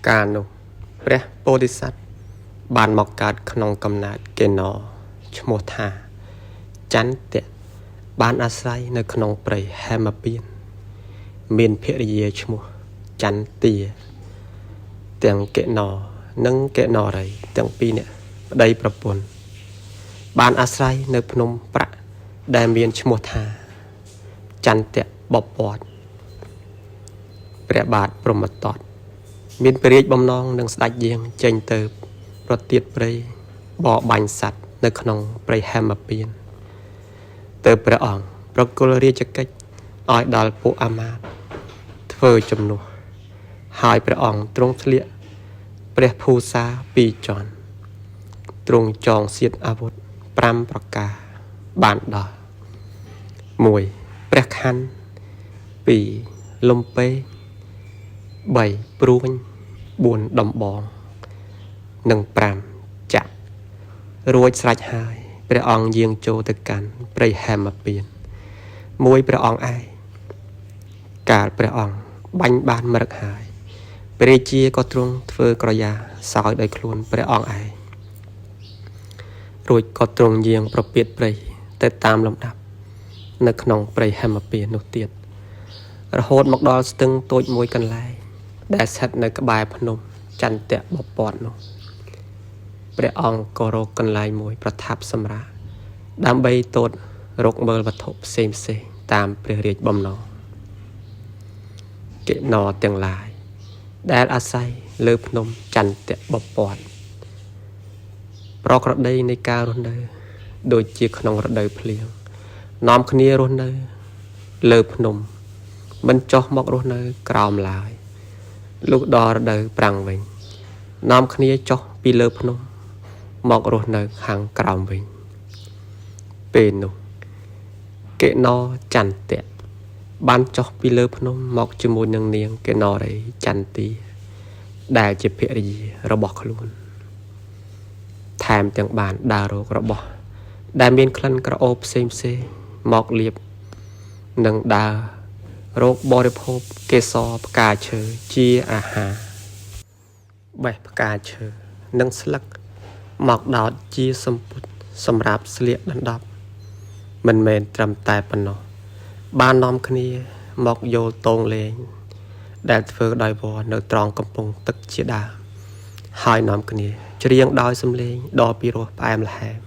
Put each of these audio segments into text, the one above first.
การនោះព្រះពោធិសត្វបានមកកើតក្នុងកំណើតកេណោឈ្មោះថាចន្ទៈបានអាស្រ័យនៅក្នុងព្រៃហេមពៀនមានភរិយាឈ្មោះចន្ទាទាំងកេណោនិងកេណោរីទាំងពីរនាក់ប្តីប្រពន្ធបានអាស្រ័យនៅភ្នំប្រាក់ដែលមានឈ្មោះថាចន្ទៈបពតព្រះបាទព្រហ្មទត្តមានព្រះរាជបំណងនឹងស្ដេចយាងចេញទៅប្រទានព្រៃបរបាញ់សត្វនៅក្នុងព្រៃហេមពៀនទៅព្រះអង្គប្រគល់រាជកិច្ចឲ្យដល់ពួកអាមាត្យធ្វើជំនួសហើយព្រះអង្គទ្រង់ស្លៀកព្រះភូសា2ជាន់ទ្រង់ចងសៀតអាវុធ5ប្រការបានដល់1ព្រះខ័ន2លំពេ3ព្រួញ4ដំបងនិង5ចាក់រួចស្រេចហើយព្រះអង្គយាងចូលទៅកាន់ព្រៃហេមពៀនមួយព្រះអង្គឯងកាលព្រះអង្គបាញ់បានមរឹកហើយព្រះរាជាក៏ទ្រង់ធ្វើក្រយាសោយដោយខ្លួនព្រះអង្គឯងរួចក៏ទ្រង់យាងប្រពាតព្រៃទៅតាមលំដាប់នៅក្នុងព្រៃហេមពៀននោះទៀតរហូតមកដល់ស្ទឹងតូចមួយកន្លែងដែលស្ថិតនៅក្បែរភ្នំចន្ទៈបពតនោះព្រះអង្គក៏រកកន្លែងមួយប្រថាប់សម្រាកដើម្បីទតរកមើលវត្ថុផ្សេងតាមព្រះរាជបំណងកេណោទាំងឡាយដែលអាស្រ័យលើភ្នំចន្ទៈបពតប្រក្រតីនៃការរស់នៅដូចជាក្នុងរដូវភ្លៀងនាំគ្នារស់នៅលើភ្នំមិនចុះមករស់នៅក្រោមឡើយលុះដល់រដូវប្រាំងវិញនាំគ្នាចុះពីលើភ្នំមករស់នៅខាងក្រោមវិញពេលនោះកេណោចន្ទៈបានចុះពីលើភ្នំមកជាមួយនឹងនាងកេណោរីចន្ទាដែលជាភរិយារបស់ខ្លួនថែមទាំងបានដើររករបស់ដែលមានក្លិនក្រអូបផ្សេងមកលាបនិងដើររកបរិភោគកេសរផ្កាឈើជាអាហារបេះផ្កាឈើនិងស្លឹកមកដោតជាសម្ពុតសម្រាប់ស្លៀកដណ្ដប់មិនមែនត្រឹមតែប៉ុណ្ណោះបាននាំគ្នាមកយល់តងលេងដែលធ្វើដោយវត្តនៅត្រង់កំពង់ទឹកជាដើមហើយនាំគ្នាច្រៀងដោយសំឡេងដ៏ពីរោះផ្អែមល្ហែម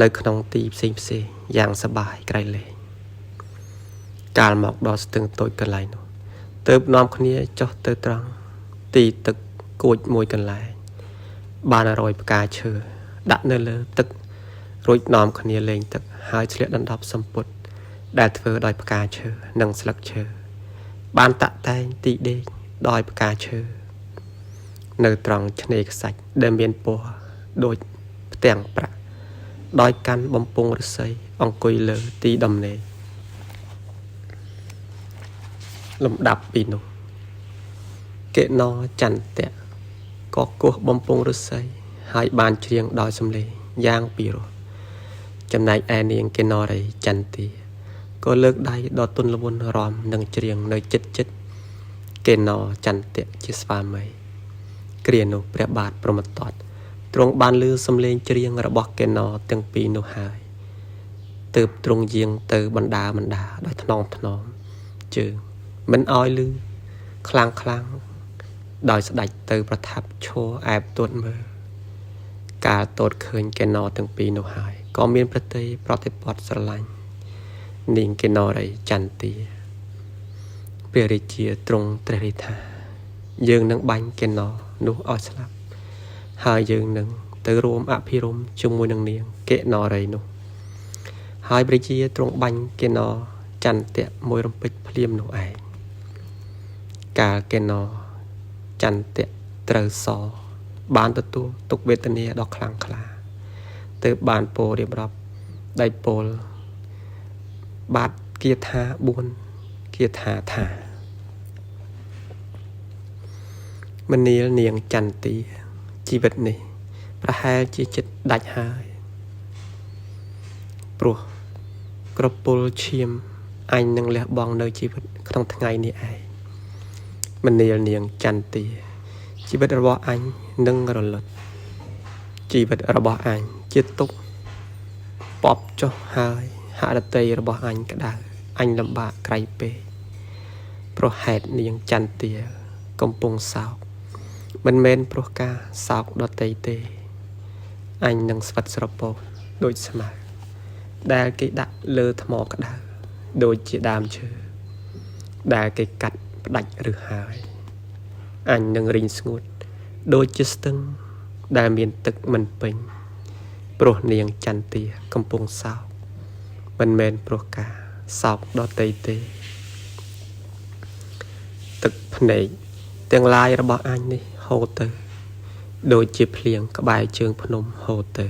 នៅក្នុងទីផ្សេងយ៉ាងសប្បាយក្រៃលែងកាលមកដល់ស្ទឹងតូចកន្លែងនោះទើបនាំគ្នាចុះទៅត្រង់ទីទឹកគួចមួយកន្លែងបានរយផ្កាឈើដាក់នៅលើទឹករួចនាំគ្នាលេងទឹកហើយឆ្លៀកដណ្ដប់សម្ពុតដែលធ្វើដោយផ្កាឈើនិងស្លឹកឈើបានតាក់តែងទីដេកដោយផ្កាឈើនៅត្រង់ឆ្នេរខ្សាច់ដែលមានពណ៌ដូចផ្ទាំងប្រាក់ដោយកាន់បំពង់ឫស្សីអង្គុយលើទីដំណេកលំដាប់ពីនោះកេណោចន្ទៈក៏គោះបំពង់ឫស្សីហើយបានច្រៀងដោយសំឡេងយ៉ាងពីរោះចំណែកឯនាងកេណោរីចន្ទាក៏លើកដៃដ៏ទន់ល្វន់រំនឹងច្រៀងនៅចិត្តកេណោចន្ទៈជាស្វាមីគ្រានោះព្រះបាទព្រហ្មទត្តទ្រង់បានឮសំឡេងច្រៀងរបស់កេណោទាំងពីរនោះហើយទើបទ្រង់យាងទៅបណ្ដាដោយថ្នមជើងមិនឲ្យឮខ្លាំងដោយស្ដេចទៅប្រថាប់ឈរអែបទួតមើលកាលទតឃើញកេណោទាំងពីរនោះហើយក៏មានប្រតិបត្តិស្រឡាញ់នាងកេណោរីចន្ទាព្រះរាជាទ្រង់ត្រិះរិះថាយើងនឹងបាញ់កេណោនោះឲ្យស្លាប់ហើយយើងនឹងទៅរួមអភិរមជាមួយនឹងនាងកេណោរីនោះហើយព្រះរាជាទ្រង់បាញ់កេណោចន្ទៈមួយរំពេចភ្លាមនោះឯងកាលកេណោចន្ទៈត្រូវសបានទទួលទុក្ខវេទនាដ៏ខ្លាំងក្លាទើបបានពោលរៀបរាប់ដៃពោលបាទគាថា4គាថាថាមនាលនាងចន្ទាជីវិតនេះប្រហែលជាចិត្តដាច់ហើយព្រោះក្រពុលឈាមអញនឹងលះបង់នៅជីវិតក្នុងថ្ងៃនេះឯងមនាលនាងចន្ទា ជីវិតរបស់អញនឹងរលត់ជីវិតរបស់អញជាទុកពប់ចុះហើយហឫទ័យរបស់អញក្តៅអញលំបាកក្រៃពេកព្រោះហេតុនាងចន្ទាកំពុងសោកមិនមែនព្រោះការសោកដតីទេអញនឹងស្វិតស្រពោនដូចស្មៅដែលគេដាក់លើថ្មក្តៅដូចជាដើមឈើដែលគេកាត់ផ្ដាច់ឬហើយអញនឹងរីងស្ងួតដូចជាស្ទឹងដែលមានទឹកមិនពេញព្រោះនាងចន្ទាកំពុងសោកមិនមែនព្រោះការសោកដតីទេទឹកភ្នែកទាំងឡាយរបស់អញនេះហូរទៅដូចជាភ្លៀងក្បែរជើងភ្នំហូរទៅ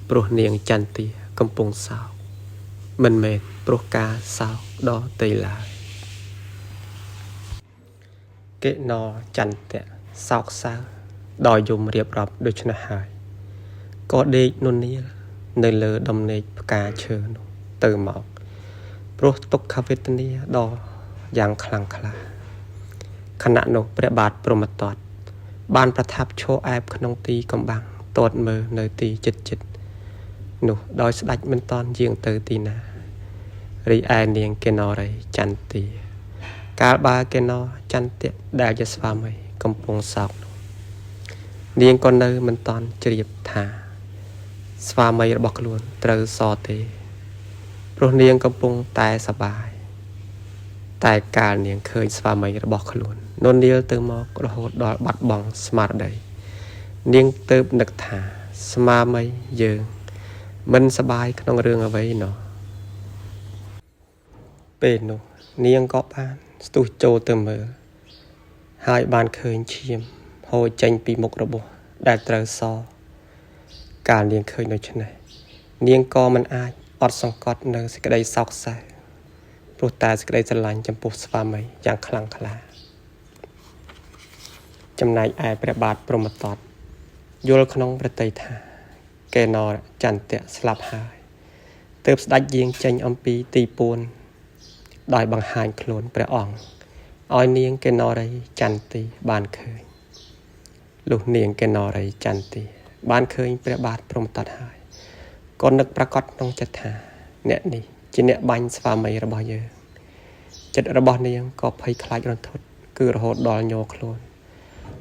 ព្រោះនាងចន្ទាកំពុងសោកមិនមែនព្រោះការសោកដតីឡើយកិណោចន្ទៈសោកសៅដល់យំរៀបរាប់ដូច្នេះហើយក៏ដេកននាលនៅលើដំណេកផ្កាឈើនោះទៅមកព្រោះទុក្ខវេទនាដ៏យ៉ាងខ្លាំងក្លាខណៈនោះព្រះបាទព្រហ្មទត្តបានប្រថាប់ឈរអែបក្នុងទីកំបាំងទាត់មើលនៅទីចិត្តនោះដោយស្ដេចមិនតាន់យាងទៅទីណារីឯនាងកិណោរីចន្ទាកាលបើកិណោចន្ទៈដែលជាស្វាមីកំពុងសោកនោះនាងក៏នៅមិនតាន់ជ្រាបថាស្វាមីរបស់ខ្លួនត្រូវសទេព្រោះនាងកំពុងតែសប្បាយតែកាលនាងឃើញស្វាមីរបស់ខ្លួនននាលទៅមករហូតដល់បាត់បង់ស្មារតីនាងទើបនឹកថាស្វាមីយើងមិនសប្បាយក្នុងរឿងអ្វីណោះពេលនោះនាងក៏បានស្ទុះចូលទៅមើលហើយបានឃើញឈាមហូរចេញពីមុខរបស់ដែលត្រូវសកាលនាងឃើញដូច្នេះនាងក៏មិនអាចអត់សង្កត់នៅសេចក្តីសោកសៅព្រោះតែសេចក្តីស្រឡាញ់ចំពោះស្វាមីយ៉ាងខ្លាំងក្លាចំណែកឯព្រះបាទព្រហ្មទត្តយល់ក្នុងប្រតិថាកិណោចន្ទៈស្លាប់ហើយទើបស្ដេចយាងចេញអំពីទីពួនដោយបង្ហាញខ្លួនព្រះអង្គឲ្យនាងកិណោរីចន្ទាបានឃើញលុះនាងកិណោរីចន្ទាបានឃើញព្រះបាទព្រហ្មទត្តហើយក៏នឹកប្រកបក្នុងចិត្តថាអ្នកនេះជាអ្នកបាញ់ស្វាមីរបស់យើងចិត្តរបស់នាងក៏ភ័យខ្លាចរន្ធត់គឺរហូតដល់ញ័រខ្លួន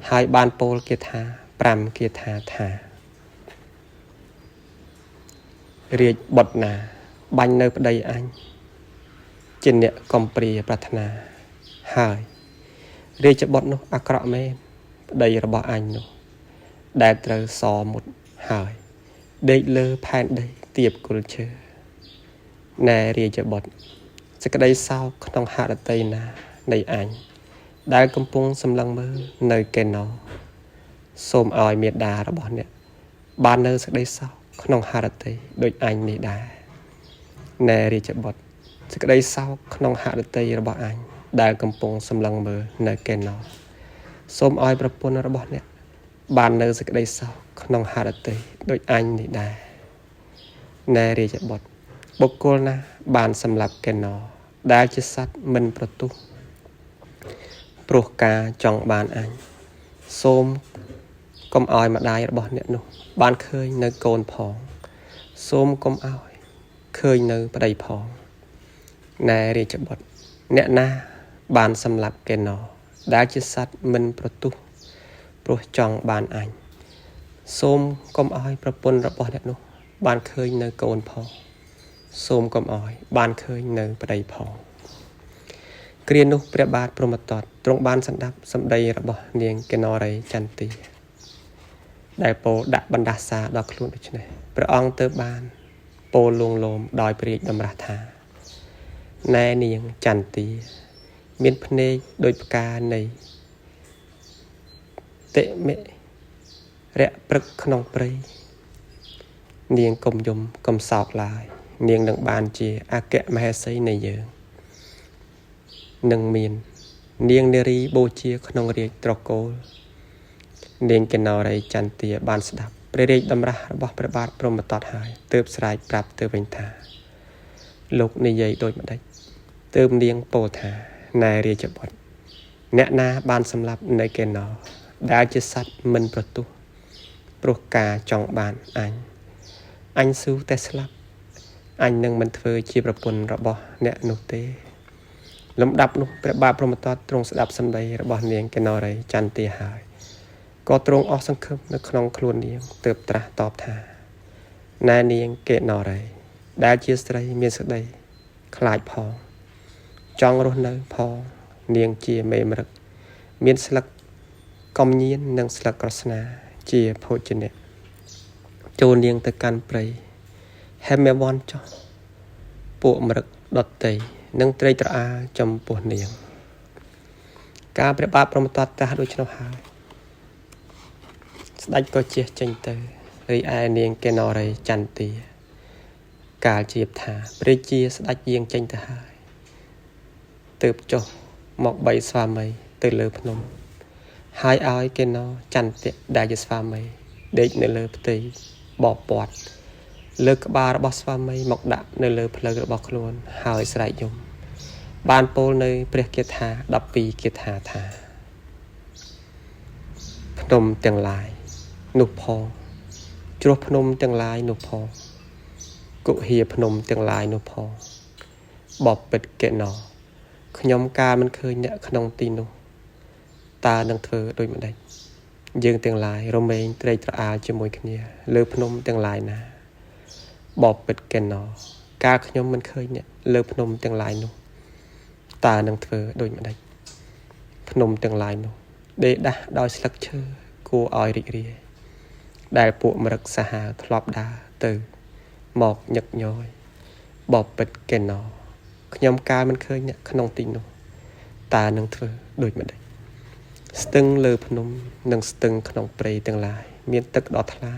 ហើយបានពោលគាថា5គាថាថារាជបុត្រណាបាញ់នៅប្តីអញជាអ្នកកំព្រាប្រាថ្នាហើយរាជបុត្រនោះអាក្រក់មែនប្តីរបស់អញនោះដែលត្រូវសមុតហើយដេកលើផែនដីទៀបគល់ឈើណែរាជបុត្រសេចក្តីសោកក្នុងហឫទ័យណានៃអញដែលកំពុងសម្លឹងមើលនៅកិណោសូមឲ្យមេដារបស់អ្នកបាននៅសេចក្តីសោកក្នុងហឫទ័យដូចអញនេះដែរណែរាជបុត្រសេចក្តីសោកក្នុងហឫទ័យរបស់អញដែលកំពុងសម្លឹងមើលនៅកិណោសូមឲ្យប្រពន្ធរបស់អ្នកបាននៅសេចក្តីសោកក្នុងហឫទ័យដូចអញនេះដែរណែរាជបុត្របុគ្គលណាបានសម្លាប់កិណោដែលជាសត្វមិនប្រទុះព្រោះការចង់បានអញសូមកុំឲ្យម្ដាយរបស់អ្នកនោះបានឃើញនៅកូនផងសូមកុំឲ្យឃើញនៅប្តីផងណែរាជបុត្រអ្នកណាបានសម្លាប់កិណោដែលជាសត្វមិនប្រទុះព្រោះចង់បានអញសូមកុំឲ្យប្រពន្ធរបស់អ្នកនោះបានឃើញនៅកូនផងសូមកុំឲ្យបានឃើញនៅប្តីផងគ្រានោះព្រះបាទព្រហ្មទត្តទ្រង់បានស្ដាប់សម្ដីរបស់នាងកិណោរីចន្ទាដែលពោលដាក់បណ្ដាសាដល់ខ្លួនដូច្នេះព្រះអង្គទើបបានពោលលួងលោមដោយព្រះរាជតម្រាស់ថាណែនាងចន្ទាមានភ្នែកដូចផ្កានៃតិមិរៈព្រឹកក្នុងព្រៃនាងកុំយំកុំសោកឡើយនាងនឹងបានជាអគ្គមហេសីនៃយើងនឹងមាននាងនារីបូជាក្នុងរាជត្រកូលនាងកិណោរីចន្ទាបានស្ដាប់ព្រះរាជតម្រាស់របស់ព្រះបាទព្រហ្មទត្តហើយទើបស្រែកប្រាប់ទៅវិញថាលោកនិយាយដូចម្ដេចទើបនាងពោលថាណែរាជបុត្រអ្នកណាបានសម្លាប់នៅកិណោ ដែលជាសត្វមិនប្រទោះព្រោះការចង់បានអញស៊ូតែស្លាប់អញនឹងមិនធ្វើជាប្រពន្ធរបស់អ្នកនោះទេលំដាប់នោះព្រះបាទព្រហ្មទត្តទ្រង់ស្ដាប់សម្ដីរបស់នាងកេណរីចន្ទាហើយក៏ទ្រង់អស់សង្ឃឹមនៅក្នុងខ្លួននាងទើបត្រាស់តបថាណែនាងកេណរីដែលជាស្រីមានសេចក្តីខ្លាចផងចង់រស់នៅផងនាងជាមេមរឹកមានស្លឹកកំញៀននិងស្លឹកក្រស្នាជាភោជនៈចូលនាងទៅកាន់ព្រៃហេមវ័នចុះពួកមរឹកដតីនិងត្រេកត្រអាលចំពោះនាងការព្រះបាទព្រហ្មទត្តត្រាស់ដូច្នោះហើយស្ដេចក៏ជះចេញទៅរីឯនាងកេណរីចន្ទាកាលជាបថាព្រះជាស្ដេចយាងចេញទៅហើយទើបចុះមកបីស្វាមីទៅលើភ្នំហើយឲ្យកេណចន្ទៈដែលជាស្វាមីដេកនៅលើផ្ទៃបបពាត់លើក្បាលរបស់ស្វាមីមកដាក់នៅលើភ្លៅរបស់ខ្លួនហើយស្រែកយំបានពោលនៅព្រះគាថា12គាថាថាភ្នំទាំងឡាយនោះផងជ្រោះភ្នំទាំងឡាយនោះផងគុហាភ្នំទាំងឡាយនោះផងបបិទ្ធកេណខ្ញុំកាលមិនឃើញអ្នកក្នុងទីនោះតើនឹងធ្វើដូចម្ដេចយើងទាំងឡាយរមែងត្រេកត្រអាលជាមួយគ្នាលើភ្នំទាំងឡាយណាបបិទ្ធកេណកាលខ្ញុំមិនឃើញអ្នកលើភ្នំទាំងឡាយនោះតើនឹងធ្វើដូចម្ដេចភ្នំទាំងឡាយនោះដេកដាស់ដោយស្លឹកឈើគួរឲ្យរីករាយដែលពួកមរឹកសាហាវធ្លាប់ដើរទៅមកញឹកញយបបិទ្ធកេណខ្ញុំកាលមិនឃើញអ្នកក្នុងទីនោះតើនឹងធ្វើដូចម្ដេចស្ទឹងលើភ្នំនិងស្ទឹងក្នុងព្រៃទាំងឡាយមានទឹកដ៏ថ្លា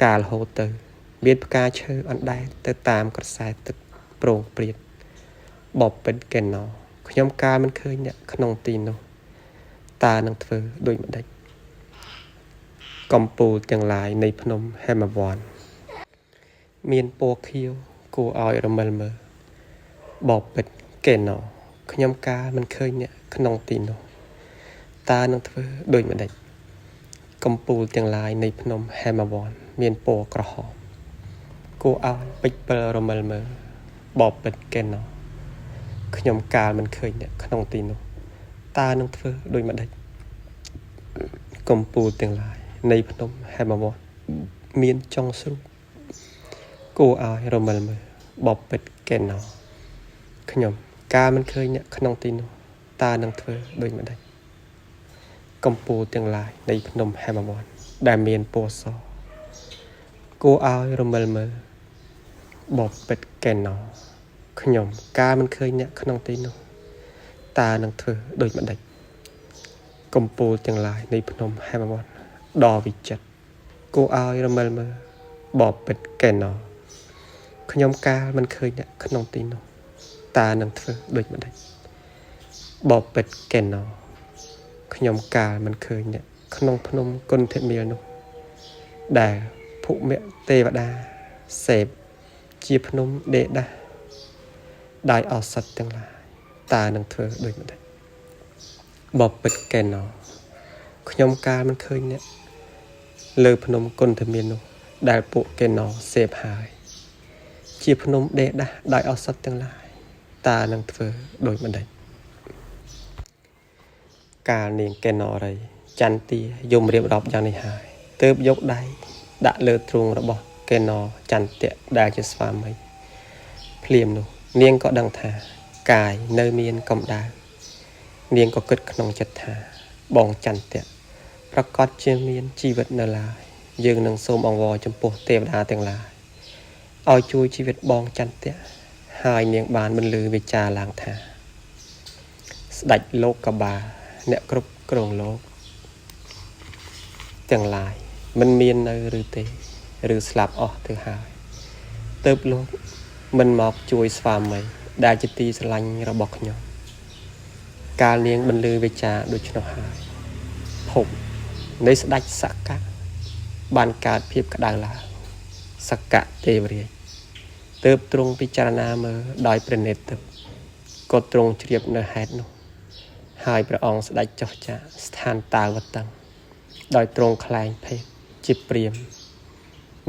កាលហូរទៅមានផ្កាឈើអណ្ដែតទៅតាមក្រសែទឹកប្រងព្រាតបបិទ្ធកេណខ្ញុំកាលមិនឃើញអ្នកក្នុងទីនោះតើនឹងធ្វើដូចម្ដេចកំពូលទាំងឡាយនៃភ្នំហេមវ័នមានពណ៌ខៀវគួរឲ្យរមិលមើលបបិទ្ធកេណខ្ញុំកាលមិនឃើញអ្នកក្នុងទីនោះតើនឹងធ្វើដូចម្ដេចកំពូលទាំងឡាយនៃភ្នំហេមវ័នមានពណ៌ក្រហមគួរឲ្យពេចពិលរមិលមើលបបិទ្ធកេណខ្ញុំកាលមិនឃើញអ្នកក្នុងទីនោះតើនឹងធ្វើដូចម្ដេចកំពូលទាំងឡាយនៃភ្នំហេមវ័នមានចុងស្រួចគួរឲ្យរមិលមើលបបិទ្ធកេណខ្ញុំកាលមិនឃើញអ្នកក្នុងទីនោះតើនឹងធ្វើដូចម្ដេចកំពូលទាំងឡាយនៃភ្នំហេមវ័នដែលមានពណ៌សគួរឲ្យរមិលមើលបបិទ្ធកេណខ្ញុំកាលមិនឃើញអ្នកក្នុងទីនោះតើនឹងធ្វើដូចម្ដេចកំពូលទាំងឡាយនៃភ្នំហេមវ័នដ៏វិចិត្រគួរឲ្យរមិលមើលបបិទ្ធកេណខ្ញុំកាលមិនឃើញអ្នកក្នុងទីនោះតើនឹងធ្វើដូចម្ដេចបបិទ្ធកេណខ្ញុំកាលមិនឃើញអ្នកក្នុងភ្នំគុណធមៀលនោះដែលភុមិទេវតាសេពជាភ្នំដេកដាស់ដោយឱសថទាំងឡាយតើនឹងធ្វើដូចម្ដេចបបិទ្ធកេណខ្ញុំកាលមិនឃើញអ្នកលើភ្នំគុណធមៀលនោះដែលពួកកេណសេពហើយជាភ្នំដេកដាស់ដោយឱសថទាំងឡាយតើនឹងធ្វើដូចម្ដេចកាលនាងកេណរីចន្ទាយំរៀបរាប់យ៉ាងនេះហើយទើបយកដៃដាក់លើទ្រូងរបស់កេណចន្ទៈដែលជាស្វាមីភ្លាមនោះនាងក៏ដឹងថាកាយនៅមានកម្ដៅនាងក៏គិតក្នុងចិត្តថាបងចន្ទៈប្រកាសជាមានជីវិតនៅឡើយយើងនឹងសូមអង្វរចំពោះទេវតាទាំងឡាយឲ្យជួយជីវិតបងចន្ទៈហើយនាងបានបន្លឺវិចារឡើងថាស្ដេចលោកកបាលអ្នកគ្រប់គ្រងលោកទាំងឡាយមិនមាននៅឬទេឬស្លាប់អស់ទៅហើយទើបលោកមិនមកជួយស្វាមីដែលជាទីស្រឡាញ់របស់ខ្ញុំកាលនាងបន្លឺវិចារដូច្នោះហើយភពនៃស្ដេចសក្កៈបានកើតភាពក្តៅឡើងសក្កៈទេវរាជទើបទ្រង់ពិចារណាមើលដោយព្រះនេត្រទឹកក៏ទ្រង់ជ្រាបនៅហេតុនោះហ ហើយព្រះអង្គស្ដេចចុះចាកស្ថានតាវតឹងដោយទ្រង់ខ្លែងភេទជាព្រាហ្មណ៍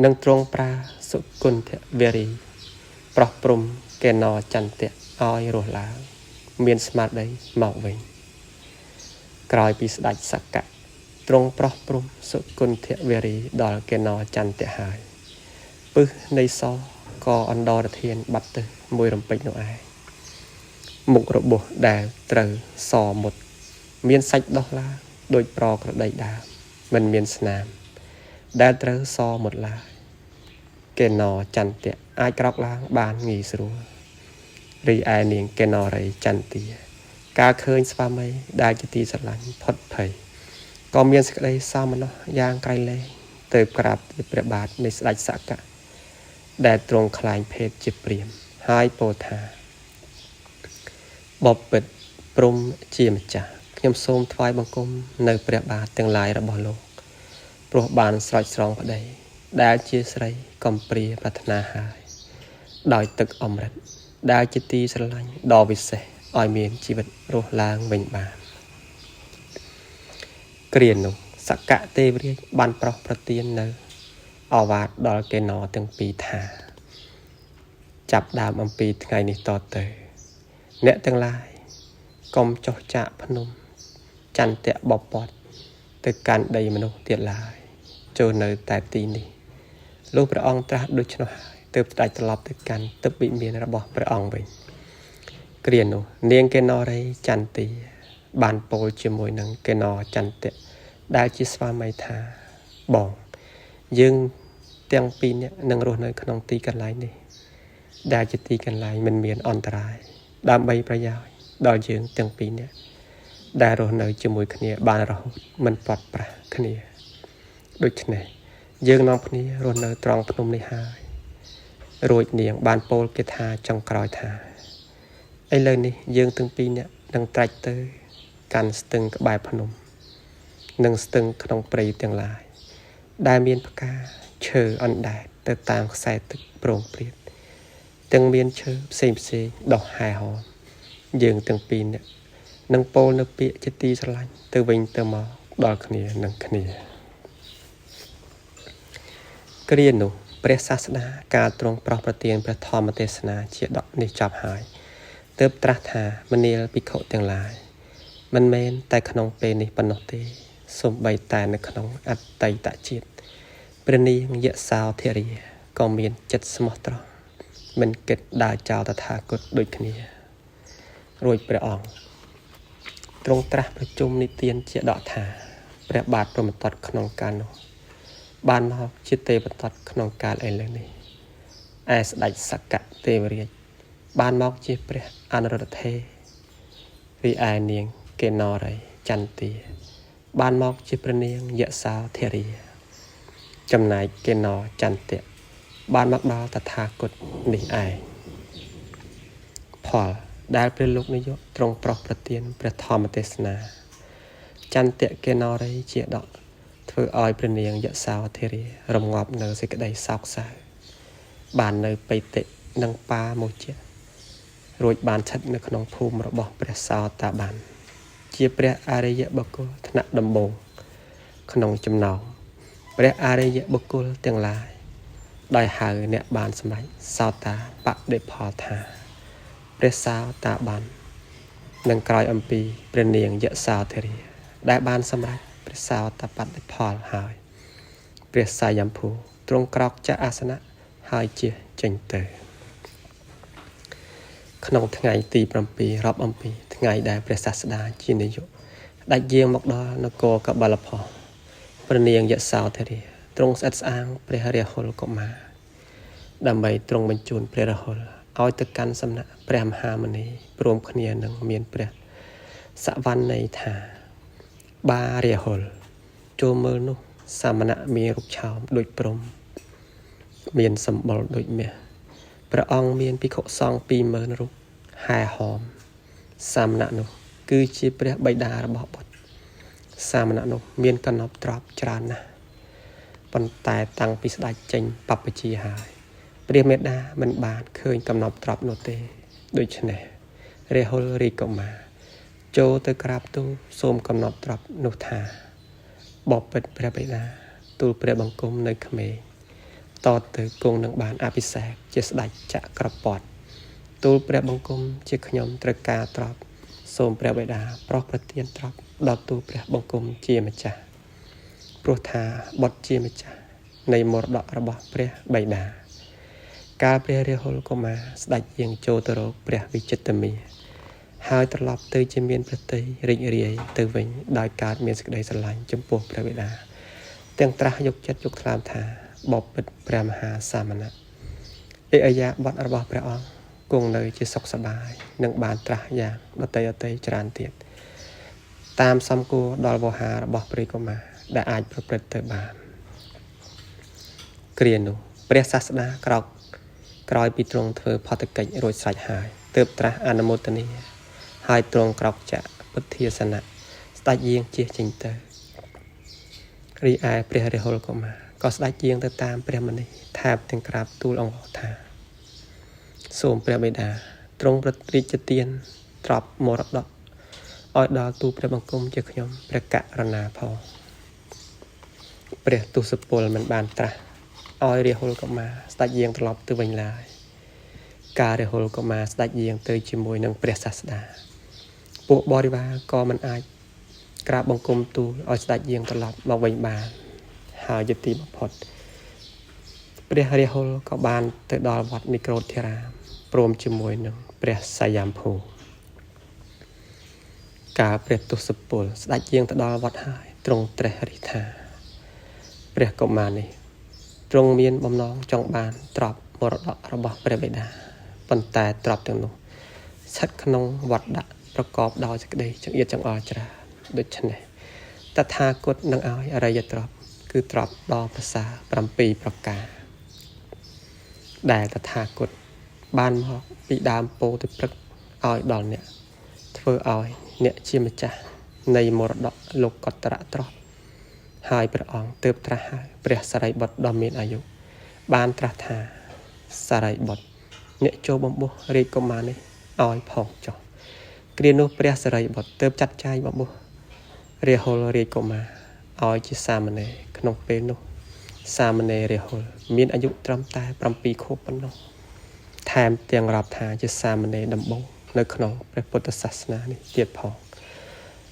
និងទ្រង់ប្រើសុគន្ធវេរីប្រោះព្រំកេណោចន្ទៈឲ្យរស់ឡើងមានស្មារតីមកវិញក្រោយពីស្ដេចសកៈទ្រង់ប្រោះព្រំសុគន្ធវេរីដល់កេណោចន្ទៈហើយពឹសនៃសក៏អណ្ដរធានបាត់ទៅមួយរំពេចនោះឯងមុខរបួសដែលត្រូវសមុតមានសាច់ដោះឡើងដោយប្រក្រដីដើមមិនមានស្នាមដែលត្រូវសមុតឡើយកេណោចន្ទៈអាចក្រោកឡើងបានងាយស្រួលរីឯនាងកេណោរីចន្ទាការឃើញស្វាមីដែលជាទីស្រឡាញ់ផុតភ័យក៏មានសេចក្តីសោមនស្សយ៉ាងក្រៃលែងទៅក្រាបព្រះបាទនៃស្ដេចសកៈដែលទ្រង់ខ្លែងភេទជាព្រាហ្មណ៍ហើយពោលថាបបិទ្ធព្រំជាម្ចាស់ខ្ញុំសូមថ្វាយបង្គំនៅព្រះបាទទាំងឡាយរបស់លោកព្រោះបានស្រោចស្រង់ប្តីដែលជាស្រីកំព្រាប្រាថ្នាហើយដោយទឹកអមរិតដែលជាទីស្រឡាញ់ដ៏វិសេសឲ្យមានជីវិតរស់ឡើងវិញបានគ្រានោះសកៈទេវរាជបានប្រោសប្រទាននៅអវាទដល់កេណោទាំងពីរថាចាប់ដើមអំពីថ្ងៃនេះតទៅអ្នកទាំងឡាយកុំចុះចាកភ្នំចន្ទៈបពតទៅកាន់ដីមនុស្សទៀតឡើយចូលនៅតែទីនេះលោកព្រះអង្គត្រាស់ដូច្នោះហើយទើបស្ដេចត្រឡប់ទៅកាន់ទឹកវិមានរបស់ព្រះអង្គវិញគ្រានោះនាងកេណោរីចន្ទាបានពោលជាមួយនឹងកេណោចន្ទៈដែលជាស្វាមីថាបងយើងទាំងពីរនាក់នឹងរស់នៅក្នុងទីកន្លែងនេះដែលជាទីកន្លែងមិនមានអន្តរាយដើម្បីប្រយោជន៍ដល់យើងទាំងពីរនាក់ដែលរស់នៅជាមួយគ្នាបានរហូតមិនផុតប្រាសគ្នាដូច្នេះយើងនាំគ្នារស់នៅត្រង់ភ្នំនេះហើយរួចនាងបានពោលគេថាចុងក្រោយថាឥឡូវនេះយើងទាំងពីរនាក់នឹងត្រាច់ទៅកាន់ស្ទឹងក្បែរភ្នំនិងស្ទឹងក្នុងព្រៃទាំងឡាយដែលមានផ្កាឈើអណ្ដែតទៅតាមខ្សែទឹកប្រងព្រាតទាំងមានឈើផ្សេងដុះហែហមយើងទាំងពីរនាក់នឹងពោលនៅពាក្យជាទីស្រឡាញ់ទៅវិញទៅមកដល់គ្នានឹងគ្នាគ្រានោះព្រះសាស្តាការទ្រង់ប្រោសប្រទានព្រះធម្មទេសនាជាដកនេះចប់ហើយទើបត្រាស់ថាមនាលភិក្ខុទាំងឡាយមិនមែនតែក្នុងពេលនេះប៉ុណ្ណោះទេសូម្បីតែនៅក្នុងអតីតជាតិព្រះនាងយសោធរាក៏មានចិត្តស្មោះត្រង់មិនគិតដើរចោលតថាគតដូចគ្នារួចព្រះអង្គទ្រង់ត្រាស់ប្រជុំនិទានជាដកថាព្រះបាទព្រហ្មទត្តក្នុងកាលនោះបានមកជាទេវទត្តក្នុងកាលឥឡូវនេះឯស្ដេចសកៈទេវរាជបានមកជាព្រះអនុរុទ្ធទេរីឯនាងកេណោរីចន្ទាបានមកជាព្រះនាងយសោធរាចំណែកកេណោចន្ទៈបានមកដល់តថាគតនេះឯងផលដែលព្រះលោកនាយកទ្រង់ប្រោសប្រទានព្រះធម្មទេសនាចន្ទៈកេណោរីជាដកធ្វើឲ្យព្រះនាងយសោធរារងាប់នៅសេចក្តីសោកសៅបាននៅបិតិនិងបាមុជ្ជៈរួចបានស្ថិតនៅក្នុងភូមិរបស់ព្រះសោតាបានជាព្រះអរិយបុគ្គលថ្នាក់ដំបូងក្នុងចំណោមព្រះអរិយបុគ្គលទាំងឡាយដោយហៅអ្នកបានសម្រេចសោតាបដិផលថាព្រះសោតាបាននឹងក្រោយអំពីព្រះនាងយសោធរាដែលបានសម្រេចព្រះសោតាបដិផលហើយព្រះសាយម្ភូទ្រង់ក្រោកចាកអាសនៈហើយជាចេញទៅក្នុងថ្ងៃទី7រាប់អំពីថ្ងៃដែលព្រះសាស្តាជានាយកដាច់យាងមកដល់នគរកបលផោះព្រះនាងយសោធរាទ្រង់ស្អិតស្អាងព្រះរាហុលកុមារដើម្បីទ្រង់បញ្ជូនព្រះរាហុលឲ្យទៅកាន់សំណាក់ព្រះមហាមុនីព្រមគ្នានឹងមានព្រះសវណ្ណីថាបារាហុលចូលមើលនោះសាមណៈមានរូបឆោមដូចព្រំមានសម្បុរដូចមាសព្រះអង្គមានភិក្ខុសង្ឃ 20000 រូបហែហមសាមណៈនោះគឺជាព្រះបិតារបស់បុត្រសាមណៈនោះមានកណប់ទ្រព្យច្រើនណាស់ប៉ុន្តែតាំងពីស្ដេចចេញបព្វជិហើយព្រះមេដាមិនបានឃើញកំណប់ទ្រព្យនោះទេដូច្នេះរាហុលរាជកុមារ ចូលទៅក្រាបទូលសូមកំណត់ត្រាប់នោះថាបបិទ្ធព្រះបិតាទូលព្រះបង្គំនៅក្មេងតទៅគង់នឹងបានអភិសេកជាស្ដេចចក្រពត្តិទូលព្រះបង្គំជាខ្ញុំត្រូវការត្រាប់សូមព្រះបិតាប្រោះប្រទានត្រាប់ដល់ទូលព្រះបង្គំជាម្ចាស់ព្រោះថាបុត្រជាម្ចាស់នៃមរតករបស់ព្រះបិតាកាលព្រះរាហុលកុមារស្ដេចយាងចូលទៅរកព្រះវិចិត្រមារហើយត្រឡប់ទៅជាមានព្រះទ័យរីករាយទៅវិញដោយកើតមានសេចក្តីស្រឡាញ់ចំពោះព្រះបិតាទាំងត្រាស់យកចិត្តយកថ្លើមថាបបិទ្ធព្រះមហាសាមណៈឥរិយាបថរបស់ព្រះអង្គគង់នៅជាសុខសប្បាយនិងបានត្រាស់យ៉ាងដតីច្រើនទៀតតាមសំគួរដល់វោហាររបស់ព្រះកុមារដែលអាចប្រព្រឹត្តទៅបានគ្រានោះព្រះសាស្តាក្រោយពីទ្រង់ធ្វើផតកិច្ចរួចស្រេចហើយទើបត្រាស់អនុមោទនាហើយទ្រង់ក្រោកចាក់ពុទ្ធាសនៈស្ដេចយាងជិះចេញទៅរីឯព្រះរាហុលកុមារក៏ស្ដេចយាងទៅតាមព្រះមនីថែបទាំងក្រាបទូលអង្គថាសូមព្រះបិតាទ្រង់ប្រតិជទានទ្រព្យមរតកឲ្យដល់ទូលព្រះបង្គំជាខ្ញុំព្រះករុណាផងព្រះទុសពលមិនបានត្រាស់ឲ្យរាហុលកុមារស្ដេចយាងត្រឡប់ទៅវិញឡើយការរាហុលកុមារស្ដេចយាងទៅជាមួយនឹងព្រះសាស្តាពួកបរិវារក៏មិនអាចក្រាបបង្គំទូលឲ្យស្ដេចយាងត្រឡប់មកវិញបានហើយយទីបំផុតព្រះរាហុលក៏បានទៅដល់វត្តនិក្រូធរាមព្រមជាមួយនឹងព្រះសយំភូកាលព្រះទុសពលស្ដេចយាងទៅដល់វត្តហើយទ្រង់ត្រេះរិះថាព្រះកុមារនេះទ្រង់មានបំណងចង់បានទ្រព្យមរតករបស់ព្រះបិតាប៉ុន្តែទ្រព្យទាំងនោះស្ថិតក្នុងវត្តដាក់ប្រកបដោយសេចក្តីចង្អៀតចង្អល់ច្រើនដូច្នេះតថាគតនឹងឲ្យអរិយទ្រព្យគឺទ្រព្យដ៏ប្រសើរ7ប្រការដែលតថាគតបានមកពីដើមពោធិព្រឹក្សឲ្យដល់អ្នកធ្វើឲ្យអ្នកជាម្ចាស់នៃមរតកលោកកតរៈទ្រព្យហើយព្រះអង្គទើបត្រាស់ហើយព្រះសារីបុត្រដ៏មានអាយុបានត្រាស់ថាសារីបុត្រអ្នកចូលបំពោះរាជកុមារនេះឲ្យផងចុះគ្រានោះព្រះសារីបុត្រទើបចាត់ចែងបំពោះរាហុលរាជកុមារឲ្យជាសាមណេរក្នុងពេលនោះសាមណេររាហុលមានអាយុត្រឹមតែ7ខួបប៉ុណ្ណោះថែមទាំងរាប់ថាជាសាមណេរដំបូងនៅក្នុងព្រះពុទ្ធសាសនានេះទៀតផង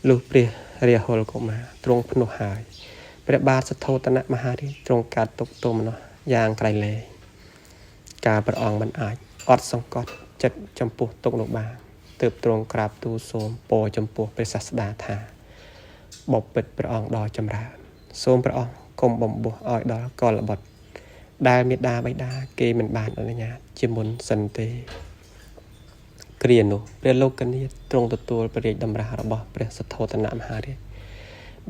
លុះព្រះរាហុលកុមារទ្រង់ភ្នោះហើយព្រះបាទសទ្ធោទនមហារាជទ្រង់កាត់ទុកទោមនោះយ៉ាងក្រៃលែងការព្រះអង្គមិនអាចអត់សង្កត់ចិត្តចំពោះទុកនោះបានទើបទ្រង់ក្រាបទូលសូមពរចំពោះព្រះសាស្តាថាបបិទ្ធព្រះអង្គដ៏ចម្រើនសូមព្រះអង្គកុំបំពោះឲ្យដល់កលបុត្រដែលមេដាបិតាគេមិនបានអនុញ្ញាតជាមុនសិនទេគ្រានោះព្រះលោកកញ្ញាទ្រង់ទទួលព្រះរាជតម្រាស់របស់ព្រះសទ្ធោទនមហារាជ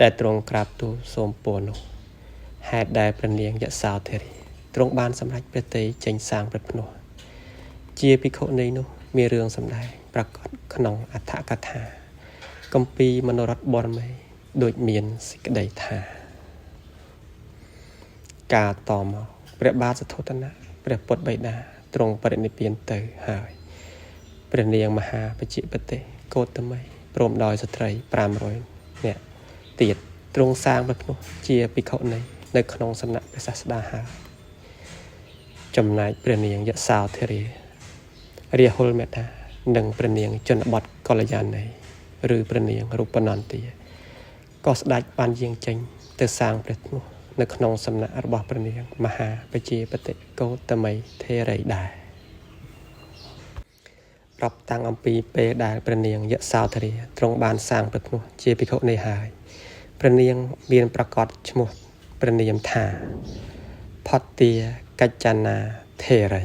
ដែលទ្រង់ក្រាបទូលសូមពរនោះហេតុដែលព្រះនាងយសោធិរីទ្រង់បានសម្រេចព្រះទ័យចេញសាងព្រះភ្នោះជាភិក្ខុនីនោះមានរឿងសម្ដែងប្រកបក្នុងអដ្ឋកថាគម្ពីរមនោរដ្ឋបរមីដូចមានសេចក្តីថាការតមកព្រះបាទសទ្ធោទនៈព្រះពុទ្ធបិតាទ្រង់បរិនិព្វានទៅហើយព្រះនាងមហាបជាបតិកោតមីព្រមដោយស្ត្រី500នាក់ទៀតទ្រង់សាងព្រះភ្នោះជាភិក្ខុនីនៅក្នុងសំណាក់ព្រះសាស្តាហើយចំណែកព្រះនាងយសោធិរីរាហុលមេតានិងព្រះនាងជនបទកល្យាណីឬព្រះនាងរូបនន្ទាក៏ស្ដេចបានយាងចេញទៅសាងព្រះភ្នោះនៅក្នុងសំណាក់របស់ព្រះនាងមហាបជាបតិកោតមីធេរីដែររាប់តាំងអំពីពេលដែលព្រះនាងយសោធិរីទ្រង់បានសាងព្រះភ្នោះជាភិក្ខុនីហើយព្រះនាងមានប្រកាសឈ្មោះព្រះនាមថាផត្តាកច្ចាណាធេរី